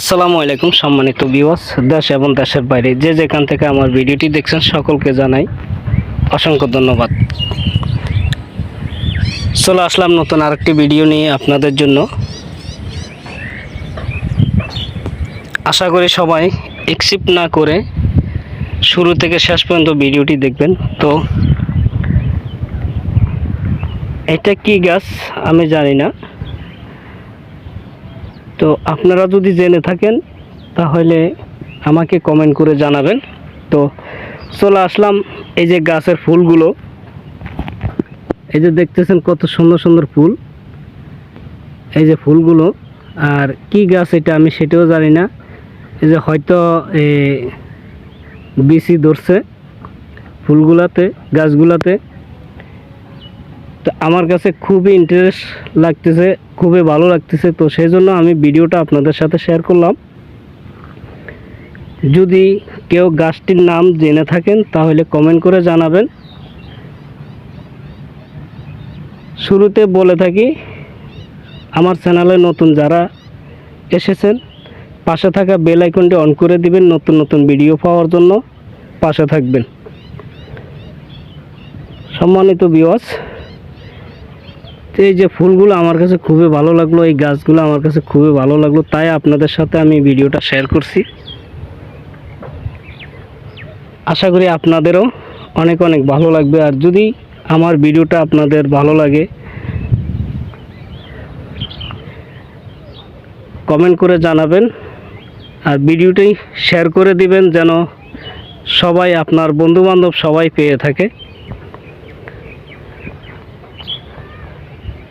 আসসালামু আলাইকুম সম্মানিত ভিউয়ার্স, দেশ এবং দেশের বাইরে যে যেখান থেকে আমার ভিডিওটি দেখছেন সকলকে জানাই অসংখ্য ধন্যবাদ। চলে আসলাম নতুন আরেকটি ভিডিও নিয়ে আপনাদের জন্য। আশা করি সবাই স্কিপ না করে শুরু থেকে শেষ পর্যন্ত ভিডিওটি দেখবেন। তো এটা কি গাছ আমি জানি না, তো আপনারা যদি জেনে থাকেন তাহলে আমাকে কমেন্ট করে জানাবেন। তো চলে আসলাম এই যে গাছের ফুলগুলো, এই যে দেখতেছেন কত সুন্দর সুন্দর ফুল, এই যে ফুলগুলো। আর কি গাছ এটা আমি সেটাও জানি না, এই যে হয়তো বিচি ধরছে ফুলগুলাতে, গাছগুলাতে। তো আমার কাছে খুবই ইন্টারেস্ট লাগতেছে, খুবই ভালো লাগতেছে, তো সেই জন্য আমি ভিডিওটা আপনাদের সাথে শেয়ার করলাম। যদি কেউ গাছটির নাম জেনে থাকেন তাহলে কমেন্ট করে জানাবেন। শুরুতে বলে থাকি, আমার চ্যানেলে নতুন যারা এসেছেন পাশে থাকা বেল আইকনটি অন করে দিবেন, নতুন নতুন ভিডিও পাওয়ার জন্য পাশে থাকবেন। সম্মানিত ভিউয়ার্স, এই যে ফুলগুলো আমার কাছে খুবই ভালো লাগলো, এই গাছগুলো আমার কাছে খুবই ভালো লাগলো, তাই আপনাদের সাথে আমি ভিডিওটা শেয়ার করছি। আশা করি আপনাদেরও অনেক অনেক ভালো লাগবে। আর যদি আমার ভিডিওটা আপনাদের ভালো লাগে কমেন্ট করে জানাবেন, আর ভিডিওটি শেয়ার করে দিবেন যেন সবাই, আপনার বন্ধুবান্ধব সবাই পেয়ে থাকে।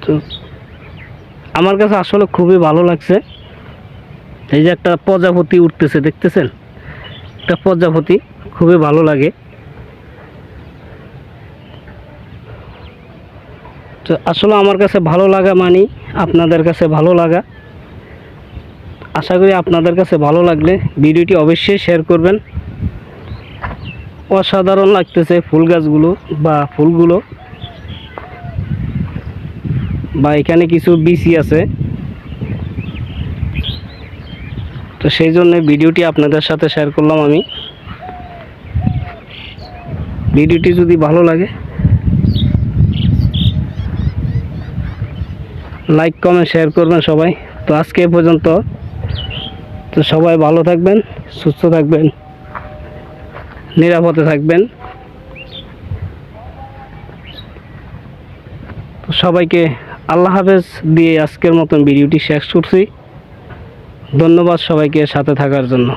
তো আমার কাছে আসলে খুবই ভালো লাগছে। এই যে একটা প্রজাপতি উঠতেছে, দেখতেছেন, একটা প্রজাপতি, খুবই ভালো লাগে। তো আসলে আমার কাছে ভালো লাগা মানে আপনাদের কাছে ভালো লাগা। আশা করি আপনাদের কাছে ভালো লাগলে ভিডিওটি অবশ্যই শেয়ার করবেন। অসাধারণ লাগতেছে ফুল গাছগুলো বা ফুলগুলো, বা এখানে কিছু বিচি আছে, তো সেই জন্য ভিডিওটি আপনাদের সাথে শেয়ার করলাম আমি। ভিডিওটি যদি ভালো লাগে লাইক কমেন্ট শেয়ার করবেন সবাই। তো আজকে এ পর্যন্ত, তো সবাই ভালো থাকবেন, সুস্থ থাকবেন, নিরাপদে থাকবেন। তো সবাইকে আল্লাহ হাফেজ দিয়ে আজকের মতন ভিডিওটি শেষ করছি। ধন্যবাদ সবাইকে সাথে থাকার জন্য।